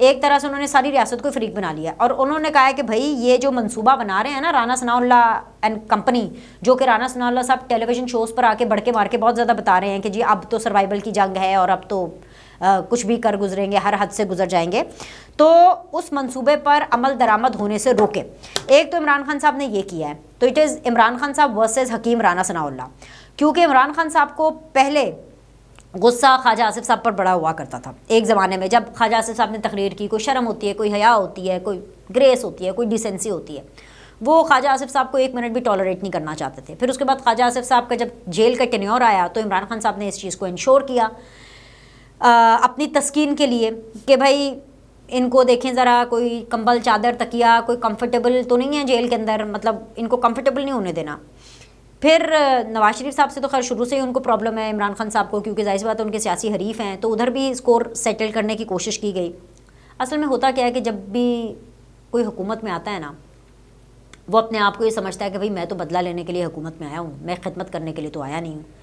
ایک طرح سے انہوں نے ساری ریاست کو فریق بنا لیا، اور انہوں نے کہا ہے کہ بھائی یہ جو منصوبہ بنا رہے ہیں نا رانا ثناء اللہ اینڈ کمپنی، جو کہ رانا ثناء اللہ صاحب ٹیلی ویژن شوز پر آ کے بڑھ کے مار کے بہت زیادہ بتا رہے ہیں کہ جی اب تو سروائیول کی جنگ ہے اور اب تو کچھ بھی کر گزریں گے، ہر حد سے گزر جائیں گے، تو اس منصوبے پر عمل درآمد ہونے سے روکے۔ ایک تو عمران خان صاحب نے یہ کیا ہے، تو اٹ از عمران خان صاحب ورسز حکیم رانا ثناء اللہ، کیونکہ عمران خان صاحب کو پہلے غصہ خواجہ آصف صاحب پر بڑا ہوا کرتا تھا ایک زمانے میں، جب خواجہ آصف صاحب نے تقریر کی، کوئی شرم ہوتی ہے، کوئی حیا ہوتی ہے، کوئی گریس ہوتی ہے، کوئی ڈیسنسی ہوتی ہے، وہ خواجہ آصف صاحب کو ایک منٹ بھی ٹالریٹ نہیں کرنا چاہتے تھے۔ پھر اس کے بعد خواجہ آصف صاحب کا جب جیل کا ٹینیور آیا تو عمران خان صاحب نے اس چیز کو انشور کیا اپنی تسکین کے لیے کہ بھائی ان کو دیکھیں ذرا، کوئی کمبل چادر تکیہ کوئی کمفرٹیبل تو نہیں ہے جیل کے اندر، مطلب ان کو کمفرٹیبل نہیں ہونے دینا۔ پھر نواز شریف صاحب سے تو خیر شروع سے ہی ان کو پرابلم ہے عمران خان صاحب کو، کیونکہ ظاہر سی بات ہے ان کے سیاسی حریف ہیں، تو ادھر بھی اسکور سیٹل کرنے کی کوشش کی گئی۔ اصل میں ہوتا کیا ہے کہ جب بھی کوئی حکومت میں آتا ہے نا، وہ اپنے آپ کو یہ سمجھتا ہے کہ بھئی میں تو بدلہ لینے کے لیے حکومت میں آیا ہوں، میں خدمت کرنے کے لیے تو آیا نہیں ہوں۔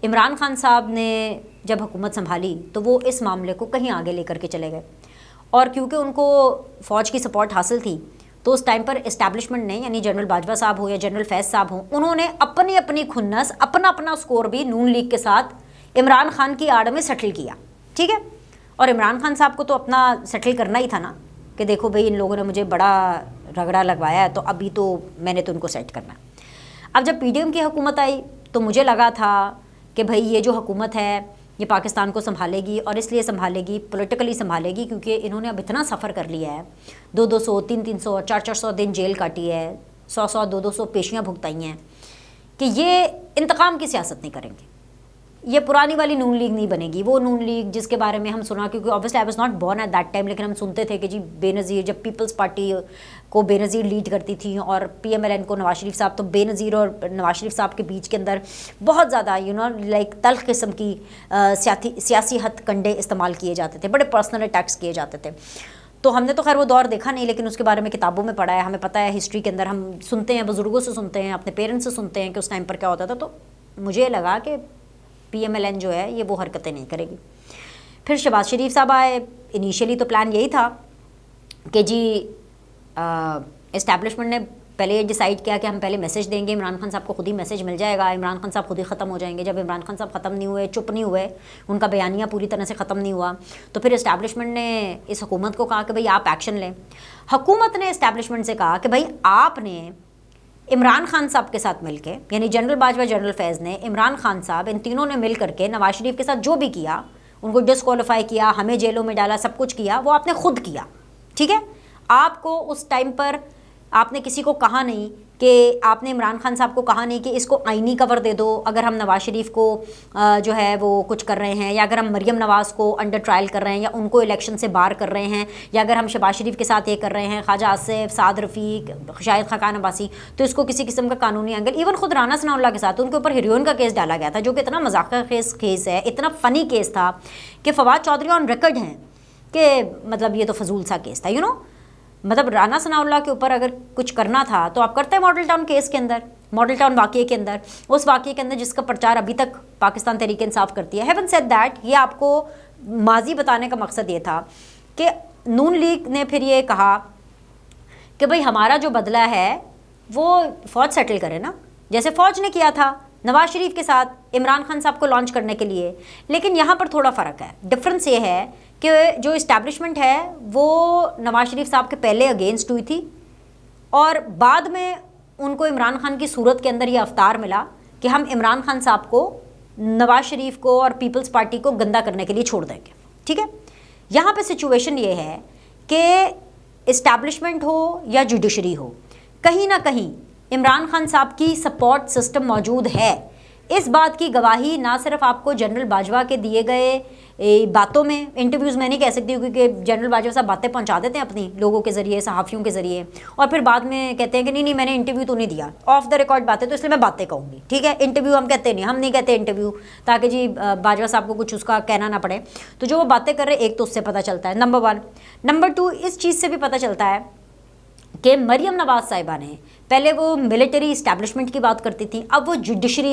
عمران خان صاحب نے جب حکومت سنبھالی تو وہ اس معاملے کو کہیں آگے لے کر کے چلے گئے، اور کیونکہ ان کو فوج کی سپورٹ حاصل تھی تو اس ٹائم پر اسٹیبلشمنٹ نے، یعنی جنرل باجوہ صاحب ہو یا جنرل فیض صاحب ہوں، انہوں نے اپنی اپنی کھنس اپنا سکور بھی نون لیگ کے ساتھ عمران خان کی آڑ میں سیٹل کیا، ٹھیک ہے۔ اور عمران خان صاحب کو تو اپنا سیٹل کرنا ہی تھا نا، کہ دیکھو بھئی ان لوگوں نے مجھے بڑا رگڑا لگوایا ہے تو ابھی تو میں نے تو ان کو سیٹ کرنا ہے۔ اب جب پی ڈی ایم کی حکومت آئی تو مجھے لگا تھا کہ بھئی یہ جو حکومت ہے یہ پاکستان کو سنبھالے گی، اور اس لیے سنبھالے گی، پولیٹیکلی سنبھالے گی، کیونکہ انہوں نے اب اتنا سفر کر لیا ہے، 200 300 400 دن جیل کاٹی ہے، 100 200 پیشیاں بھگتائی ہیں، کہ یہ انتقام کی سیاست نہیں کریں گے، یہ پرانی والی نون لیگ نہیں بنے گی، وہ نون لیگ جس کے بارے میں ہم سنا، کیونکہ obviously I was not born at that time، لیکن ہم سنتے تھے کہ جی بے نظیر، جب پیپلز پارٹی کو بے نظیر لیڈ کرتی تھی اور پی ایم ایل این کو نواز شریف صاحب، تو بے نظیر اور نواز شریف صاحب کے بیچ کے اندر بہت زیادہ لائک تلخ قسم کی سیاسی ہتھ کنڈے استعمال کیے جاتے تھے، بڑے پرسنل اٹیکس کیے جاتے تھے۔ تو ہم نے تو خیر وہ دور دیکھا نہیں، لیکن اس کے بارے میں کتابوں میں پڑھا ہے، ہمیں پتہ ہے ہسٹری کے اندر، ہم سنتے ہیں، بزرگوں سے سنتے ہیں، اپنے پیرنٹس سے سنتے ہیں کہ اس ٹائم پر کیا ہوتا تھا۔ تو مجھے لگا کہ پی ایم ایل این جو ہے یہ وہ حرکتیں نہیں کرے گی۔ پھر شہباز شریف صاحب آئے، انیشیلی تو پلان یہی تھا کہ جی اسٹیبلشمنٹ نے پہلے یہ ڈیسائیڈ کیا کہ ہم پہلے میسج دیں گے، عمران خان صاحب کو خود ہی میسج مل جائے گا، عمران خان صاحب خود ہی ختم ہو جائیں گے۔ جب عمران خان صاحب ختم نہیں ہوئے، چپ نہیں ہوئے، ان کا بیانیہ پوری طرح سے ختم نہیں ہوا، تو پھر اسٹیبلشمنٹ نے اس حکومت کو کہا کہ بھئی آپ ایکشن لیں۔ حکومت نے اسٹیبلشمنٹ سے کہا کہ بھئی آپ نے عمران خان صاحب کے ساتھ مل کے، یعنی جنرل باجوہ، جنرل فیض نے، عمران خان صاحب، ان تینوں نے مل کر کے نواز شریف کے ساتھ جو بھی کیا، ان کو ڈسکوالیفائی کیا، ہمیں جیلوں میں ڈالا، سب کچھ کیا، وہ آپ نے خود کیا، ٹھیک ہے۔ آپ کو اس ٹائم پر آپ نے کسی کو کہا نہیں کہ آپ نے عمران خان صاحب کو کہا نہیں کہ اس کو آئینی کور دے دو اگر ہم نواز شریف کو جو ہے وہ کچھ کر رہے ہیں، یا اگر ہم مریم نواز کو انڈر ٹرائل کر رہے ہیں، یا ان کو الیکشن سے باہر کر رہے ہیں، یا اگر ہم شہباز شریف کے ساتھ یہ کر رہے ہیں، خواجہ آصف، سعد رفیق، شاہد خاقان عباسی، تو اس کو کسی قسم کا قانونی اینگل، ایون خود رانا ثناء اللہ کے ساتھ ان کے اوپر ہیروئن کا کیس ڈالا گیا تھا، جو کہ اتنا مذاقہ خیز کیس ہے، اتنا فنی کیس تھا کہ فواد چودھری آن ریکارڈ ہیں کہ مطلب یہ تو فضول سا کیس تھا، مطلب رانا ثناء اللہ کے اوپر اگر کچھ کرنا تھا تو آپ کرتے ہیں ماڈل ٹاؤن کیس کے اندر، ماڈل ٹاؤن واقعے کے اندر، اس واقعے کے اندر جس کا پرچار ابھی تک پاکستان تحریک انصاف کرتی ہے۔ ہیون سیڈ دیٹ، یہ آپ کو ماضی بتانے کا مقصد یہ تھا کہ نون لیگ نے پھر یہ کہا کہ بھئی ہمارا جو بدلہ ہے وہ فوج سیٹل کرے نا، جیسے فوج نے کیا تھا نواز شریف کے ساتھ عمران خان صاحب کو لانچ کرنے کے لیے۔ لیکن یہاں پر تھوڑا فرق ہے، ڈفرنس یہ ہے کہ جو اسٹیبلشمنٹ ہے وہ نواز شریف صاحب کے پہلے اگینسٹ ہوئی تھی، اور بعد میں ان کو عمران خان کی صورت کے اندر یہ افطار ملا کہ ہم عمران خان صاحب کو، نواز شریف کو اور پیپلز پارٹی کو گندہ کرنے کے لیے چھوڑ دیں گے، ٹھیک ہے۔ یہاں پہ سچویشن یہ ہے کہ اسٹیبلشمنٹ ہو یا جوڈیشری ہو، کہیں نہ کہیں عمران خان صاحب کی سپورٹ سسٹم موجود ہے۔ اس بات کی گواہی نہ صرف آپ کو جنرل باجوہ کے دیے گئے باتوں میں، انٹرویوز میں نہیں کہہ سکتی کیونکہ جنرل باجوہ صاحب باتیں پہنچا دیتے ہیں اپنی لوگوں کے ذریعے، صحافیوں کے ذریعے، اور پھر بعد میں کہتے ہیں کہ نہیں میں نے انٹرویو تو نہیں دیا، آف دا ریکارڈ باتیں، تو اس لیے میں باتیں کہوں گی، ٹھیک ہے۔ انٹرویو ہم کہتے نہیں، ہم نہیں کہتے انٹرویو، تاکہ جی باجوہ صاحب کو کچھ اس کا کہنا نہ پڑے۔ تو جو وہ باتیں کر رہے، ایک تو اس سے پتہ چلتا ہے، نمبر 1۔ نمبر 2، اس چیز سے بھی پتہ چلتا ہے کہ مریم نواز صاحبہ نے پہلے وہ ملٹری اسٹیبلشمنٹ کی بات کرتی تھیں، اب وہ جوڈیشری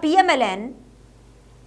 PMLN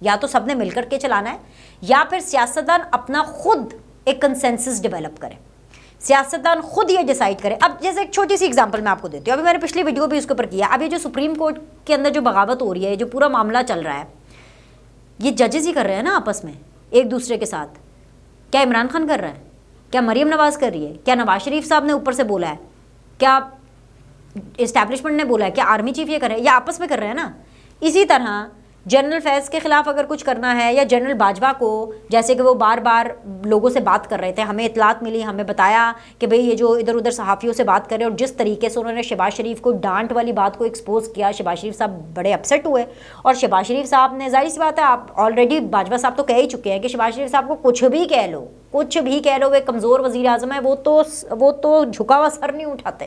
یا تو سب نے مل کر کے چلانا ہے یا پھر سیاستدان اپنا خود ایک کنسنسس ڈیولپ کرے, سیاستدان خود یہ ڈیسائیڈ کرے. اب جیسے ایک چھوٹی سی ایگزامپل میں آپ کو دیتی ہوں, ابھی میں نے پچھلی ویڈیو بھی اس کے اوپر کیا. اب یہ جو سپریم کورٹ کے اندر جو بغاوت ہو رہی ہے, جو پورا معاملہ چل رہا ہے, یہ ججز ہی کر رہے ہیں نا آپس میں ایک دوسرے کے ساتھ. کیا عمران خان کر رہا ہے, کیا مریم نواز کر رہی ہے, کیا نواز شریف صاحب نے اوپر سے بولا ہے, کیا اسٹیبلشمنٹ نے بولا ہے, کیا آرمی چیف یہ کر رہے ہیں, یا آپس میں کر رہے ہیں نا. اسی طرح جنرل فیض کے خلاف اگر کچھ کرنا ہے, یا جنرل باجوہ کو, جیسے کہ وہ بار بار لوگوں سے بات کر رہے تھے, ہمیں اطلاعات ملی, ہمیں بتایا کہ بھئی یہ جو ادھر ادھر صحافیوں سے بات کر رہے ہیں, اور جس طریقے سے انہوں نے شہباز شریف کو ڈانٹ والی بات کو ایکسپوز کیا, شہباز شریف صاحب بڑے اپسیٹ ہوئے. اور شہباز شریف صاحب نے, ظاہر سی بات ہے, آپ آلریڈی باجوہ صاحب تو کہہ ہی چکے ہیں کہ شہباز شریف صاحب کو کچھ بھی کہہ لو, کچھ بھی کہہ لو, وہ ایک کمزور وزیر اعظم ہے, وہ تو جھکا ہوا سر نہیں اٹھاتے.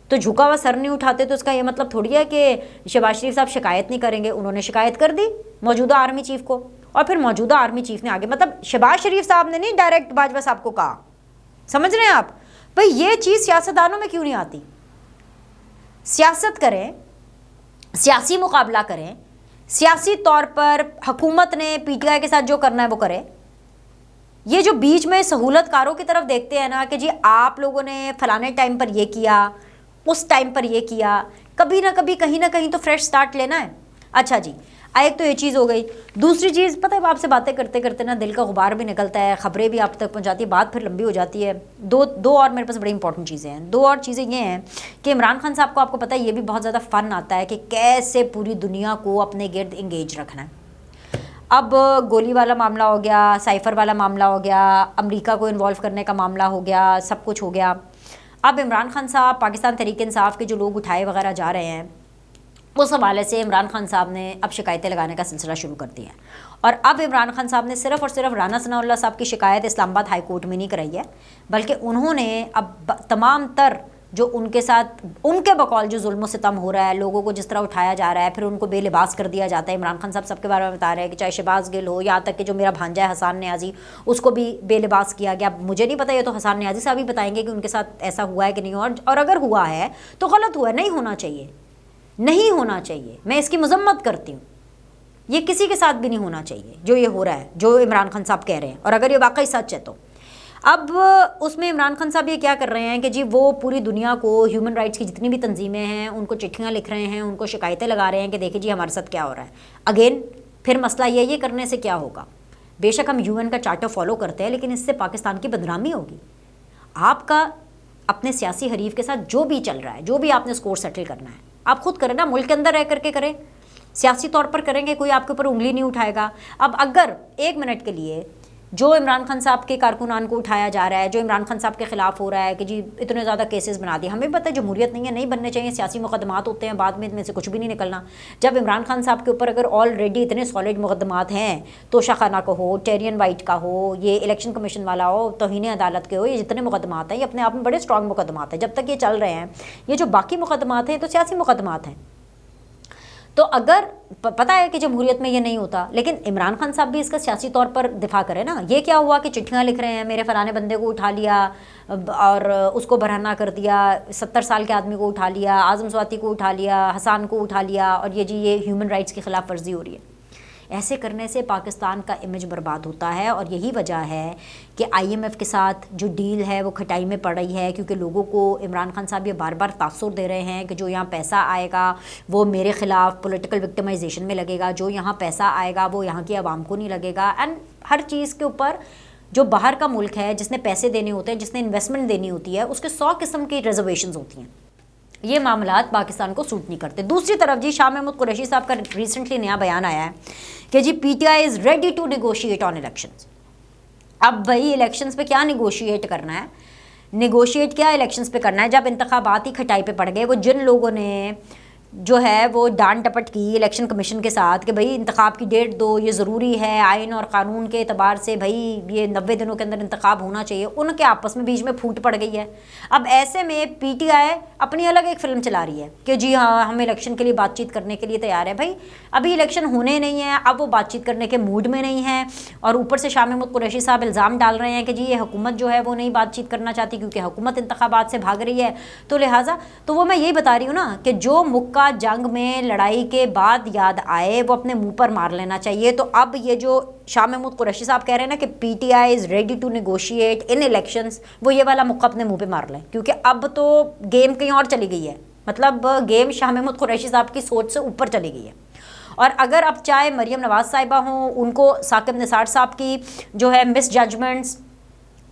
تو جھکا ہوا سر نہیں اٹھاتے تو اس کا یہ مطلب تھوڑی ہے کہ شہباز شریف صاحب شکایت نہیں کریں گے. انہوں نے شکایت کر دی موجودہ آرمی چیف کو, اور پھر موجودہ آرمی چیف نے آگے, مطلب شہباز شریف صاحب نے نہیں ڈائریکٹ باجوہ صاحب کو کہا. سمجھ رہے ہیں آپ بھئی, یہ چیز سیاستدانوں میں کیوں نہیں آتی؟ سیاست کریں, سیاسی مقابلہ کریں, سیاسی طور پر حکومت نے پی ٹی آئی کے ساتھ جو کرنا ہے وہ کرے. یہ جو بیچ میں سہولت کاروں کی طرف دیکھتے ہیں نا کہ جی آپ لوگوں نے فلانے ٹائم پر یہ کیا, اس ٹائم پر یہ کیا, کبھی نہ کبھی کہیں نہ کہیں تو فریش سٹارٹ لینا ہے. اچھا جی, ایک تو یہ چیز ہو گئی. دوسری چیز, پتہ ہے آپ سے باتیں کرتے کرتے نا دل کا غبار بھی نکلتا ہے, خبریں بھی آپ تک پہنچاتی ہے, بات پھر لمبی ہو جاتی ہے. دو اور میرے پاس بڑی امپورٹنٹ چیزیں ہیں. دو اور چیزیں یہ ہیں کہ عمران خان صاحب کو, آپ کو پتہ ہے یہ بھی بہت زیادہ فن آتا ہے کہ کیسے پوری دنیا کو اپنے گرد انگیج رکھنا ہے. اب گولی والا معاملہ ہو گیا, سائفر والا معاملہ ہو گیا, امریکہ کو انوالو کرنے کا معاملہ ہو گیا, سب کچھ ہو گیا. اب عمران خان صاحب, پاکستان تحریک انصاف کے جو لوگ اٹھائے وغیرہ جا رہے ہیں, اس حوالے سے عمران خان صاحب نے اب شکایتیں لگانے کا سلسلہ شروع کر دیا ہے. اور اب عمران خان صاحب نے صرف اور صرف رانا ثناء اللہ صاحب کی شکایت اسلام آباد ہائی کورٹ میں نہیں کرائی ہے, بلکہ انہوں نے اب تمام تر جو ان کے ساتھ, ان کے بقول جو ظلم و ستم ہو رہا ہے, لوگوں کو جس طرح اٹھایا جا رہا ہے, پھر ان کو بے لباس کر دیا جاتا ہے. عمران خان صاحب سب کے بارے میں بتا رہے ہیں کہ چاہے شہباز گل ہو, یہاں تک کہ جو میرا بھانجا ہے حسان نیازی, اس کو بھی بے لباس کیا گیا. مجھے نہیں پتہ, یہ تو حسان نیازی صاحب ہی بتائیں گے کہ ان کے ساتھ ایسا ہوا ہے کہ نہیں, اور اگر ہوا ہے تو غلط ہوا ہے, نہیں ہونا چاہیے, نہیں ہونا چاہیے. میں اس کی مذمت کرتی ہوں, یہ کسی کے ساتھ بھی نہیں ہونا چاہیے جو یہ ہو رہا ہے, جو عمران خان صاحب کہہ رہے ہیں, اور اگر یہ واقعی سچ ہے تو. اب اس میں عمران خان صاحب یہ کیا کر رہے ہیں کہ جی وہ پوری دنیا کو, ہیومن رائٹس کی جتنی بھی تنظیمیں ہیں ان کو چٹھیاں لکھ رہے ہیں, ان کو شکایتیں لگا رہے ہیں کہ دیکھیں جی ہمارے ساتھ کیا ہو رہا ہے. اگین پھر مسئلہ یہ کرنے سے کیا ہوگا؟ بے شک ہم UN کا چارٹر فالو کرتے ہیں, لیکن اس سے پاکستان کی بدنامی ہوگی. آپ کا اپنے سیاسی حریف کے ساتھ جو بھی چل رہا ہے, جو بھی آپ نے اسکور سیٹل کرنا ہے, آپ خود کریں نا, ملک کے اندر رہ کر کے کریں, سیاسی طور پر کریں گے, کوئی آپ کے اوپر انگلی نہیں اٹھائے گا. اب اگر ایک منٹ کے لیے جو عمران خان صاحب کے کارکنان کو اٹھایا جا رہا ہے, جو عمران خان صاحب کے خلاف ہو رہا ہے کہ جی اتنے زیادہ کیسز بنا دیے, ہمیں پتہ ہے جمہوریت نہیں ہے, نہیں بننے چاہیے, سیاسی مقدمات ہوتے ہیں, بعد میں ان میں سے کچھ بھی نہیں نکلنا. جب عمران خان صاحب کے اوپر اگر آلریڈی اتنے سالڈ مقدمات ہیں, توشہ خانہ کا ہو, ٹیرین وائٹ کا ہو, یہ الیکشن کمیشن والا ہو, توہین عدالت کے ہو, یہ جتنے مقدمات ہیں یہ اپنے آپ میں بڑے اسٹرانگ مقدمات ہیں. جب تک یہ چل رہے ہیں, یہ جو باقی مقدمات ہیں تو سیاسی مقدمات ہیں. تو اگر پتہ ہے کہ جمہوریت میں یہ نہیں ہوتا, لیکن عمران خان صاحب بھی اس کا سیاسی طور پر دفاع کرے نا. یہ کیا ہوا کہ چٹھیاں لکھ رہے ہیں, میرے فلانے بندے کو اٹھا لیا اور اس کو برہنہ کر دیا, 70 سال کے آدمی کو اٹھا لیا, اعظم سواتی کو اٹھا لیا, حسان کو اٹھا لیا, اور یہ جی یہ ہیومن رائٹس کی خلاف ورزی ہو رہی ہے. ایسے کرنے سے پاکستان کا امیج برباد ہوتا ہے, اور یہی وجہ ہے کہ IMF کے ساتھ جو ڈیل ہے وہ کھٹائی میں پڑ رہی ہے, کیونکہ لوگوں کو عمران خان صاحب یہ بار بار تاثر دے رہے ہیں کہ جو یہاں پیسہ آئے گا وہ میرے خلاف پولیٹیکل وکٹمائزیشن میں لگے گا, جو یہاں پیسہ آئے گا وہ یہاں کی عوام کو نہیں لگے گا. اینڈ ہر چیز کے اوپر جو باہر کا ملک ہے, جس نے پیسے دینے ہوتے ہیں, جس نے انویسٹمنٹ دینی ہوتی ہے, اس کے 100 قسم کی ریزرویشنز ہوتی ہیں. یہ معاملات پاکستان کو سوٹ نہیں کرتے. دوسری طرف جی شاہ محمود قریشی صاحب کا ریسنٹلی نیا بیان آیا ہے کہ جی PTI is ready to negotiate on elections. اب بھائی الیکشنز پہ کیا نیگوشیٹ کرنا ہے, نیگوشیٹ کیا الیکشنز پہ کرنا ہے, جب انتخابات ہی کھٹائی پہ پڑ گئے. وہ جن لوگوں نے جو ہے وہ ڈانٹ ٹپٹ کی الیکشن کمیشن کے ساتھ کہ بھئی انتخاب کی ڈیٹ دو, یہ ضروری ہے, آئین اور قانون کے اعتبار سے بھئی یہ 90 دنوں کے اندر انتخاب ہونا چاہیے, ان کے آپس میں بیچ میں پھوٹ پڑ گئی ہے. اب ایسے میں PTI اپنی الگ ایک فلم چلا رہی ہے کہ جی ہاں ہم الیکشن کے لیے بات چیت کرنے کے لیے تیار ہے. بھائی ابھی الیکشن ہونے نہیں ہیں, اب وہ بات چیت کرنے کے موڈ میں نہیں ہیں, اور اوپر سے شاہ محمود قریشی صاحب الزام ڈال رہے ہیں کہ جی یہ حکومت جو ہے وہ نہیں بات چیت کرنا چاہتی کیونکہ حکومت انتخابات سے بھاگ رہی ہے. تو لہٰذا تو وہ میں یہی بتا رہی ہوں نا کہ جو مکہ کا جنگ میں لڑائی کے بعد یاد آئے وہ اپنے منہ پر مار لینا چاہیے. تو اب یہ جو شاہ محمود قریشی صاحب کہہ رہے ہیں نا کہ P T I is ready to negotiate in elections, وہ یہ والا موقع اپنے منہ پہ مار لیں, کیونکہ اب تو گیم کہیں اور چلی گئی ہے. مطلب گیم شاہ محمود قریشی صاحب کی سوچ سے اوپر چلی گئی ہے. اور اگر اب چاہے مریم نواز صاحبہ ہوں, ان کو ثاقب نثار صاحب کی جو ہے مس ججمنٹس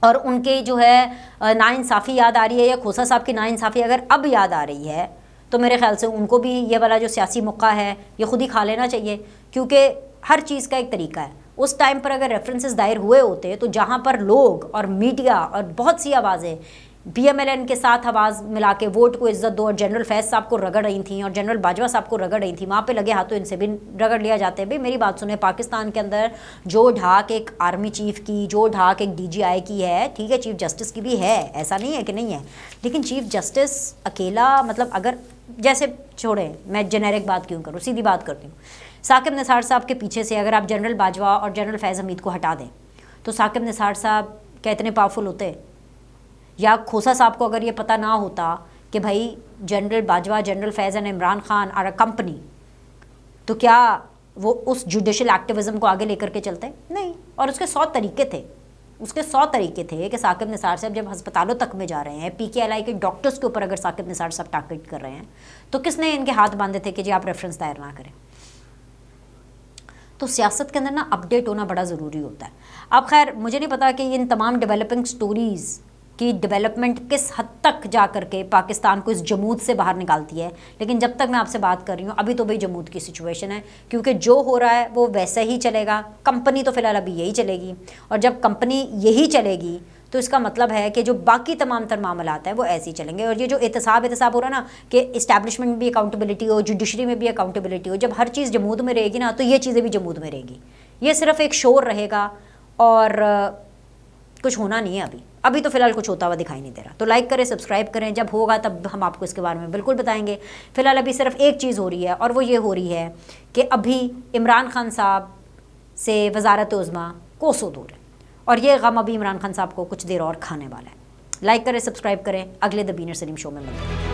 اور ان کے جو ہے ناانصافی یاد آ رہی ہے, یا کھوسا صاحب کی ناانصافی اگر اب یاد آ رہی ہے, تو میرے خیال سے ان کو بھی یہ والا جو سیاسی موقع ہے یہ خود ہی کھا لینا چاہیے. کیونکہ ہر چیز کا ایک طریقہ ہے. اس ٹائم پر اگر ریفرنسز دائر ہوئے ہوتے تو جہاں پر لوگ اور میڈیا اور بہت سی آوازیں پی ایم ایل این کے ساتھ آواز ملا کے ووٹ کو عزت دو اور جنرل فیض صاحب کو رگڑ رہی تھیں اور جنرل باجوہ صاحب کو رگڑ رہی تھیں, وہاں پہ لگے ہاتھوں ان سے بھی رگڑ لیا جاتے ہیں. بھائی میری بات سنیں, پاکستان کے اندر جو ڈھاک ایک آرمی چیف کی, جو ڈھاک ایک ڈی جی آئی کی ہے, ٹھیک ہے, چیف جسٹس کی بھی ہے, ایسا نہیں ہے کہ نہیں ہے, لیکن چیف جسٹس اکیلا مطلب اگر جیسے چھوڑیں, میں جنیرک بات کیوں کروں, سیدھی بات کرتی ہوں. ثاقب نثار صاحب کے پیچھے سے اگر آپ جنرل باجوہ اور جنرل فیض حمید کو ہٹا دیں تو ثاقب نثار صاحب کیا اتنے پاورفل ہوتے؟ یا کھوسا صاحب کو اگر یہ پتہ نہ ہوتا کہ بھائی general Bajwa, general Faiz and Imran Khan are a company, تو کیا وہ اس جوڈیشل ایکٹیوزم کو آگے لے کر کے چلتے؟ نہیں. اور اس کے 100 طریقے تھے, اس کے 100 طریقے تھے کہ ثاقب نثار صاحب جب ہسپتالوں تک میں جا رہے ہیں, پی کے ایل آئی کے ڈاکٹرز کے اوپر اگر ثاقب نثار صاحب ٹارگیٹ کر رہے ہیں, تو کس نے ان کے ہاتھ باندھے تھے کہ جی آپ ریفرنس دائر نہ کریں؟ تو سیاست کے اندر نا اپڈیٹ ہونا بڑا ضروری ہوتا ہے. اب خیر مجھے نہیں پتا کہ ان تمام ڈیولپنگ سٹوریز کی ڈیولپمنٹ کس حد تک جا کر کے پاکستان کو اس جمود سے باہر نکالتی ہے, لیکن جب تک میں آپ سے بات کر رہی ہوں ابھی تو بھائی جمود کی سچویشن ہے, کیونکہ جو ہو رہا ہے وہ ویسا ہی چلے گا. کمپنی تو فی الحال ابھی یہی چلے گی, اور جب کمپنی یہی چلے گی تو اس کا مطلب ہے کہ جو باقی تمام تر معاملات ہیں وہ ایسے ہی چلیں گے. اور یہ جو احتساب ہو رہا ہے نا کہ اسٹیبلشمنٹ میں بھی اکاؤنٹیبلٹی ہو, جوڈیشری میں بھی اکاؤنٹیبلٹی ہو, جب ہر چیز جمود میں رہے گی نا تو یہ چیزیں بھی جمود میں رہیں گی. یہ صرف ایک شور رہے گا اور کچھ ہونا نہیں ہے. ابھی تو فی الحال کچھ ہوتا ہوا دکھائی نہیں دے رہا. تو لائک کریں, سبسکرائب کریں, جب ہوگا تب ہم آپ کو اس کے بارے میں بالکل بتائیں گے. فی الحال ابھی صرف ایک چیز ہو رہی ہے, اور وہ یہ ہو رہی ہے کہ ابھی عمران خان صاحب سے وزارت عظمیٰ کوسوں دور ہے, اور یہ غم ابھی عمران خان صاحب کو کچھ دیر اور کھانے والا ہے. لائک کریں, سبسکرائب کریں, اگلے دی بینر سلیم شو میں ملتے ہیں.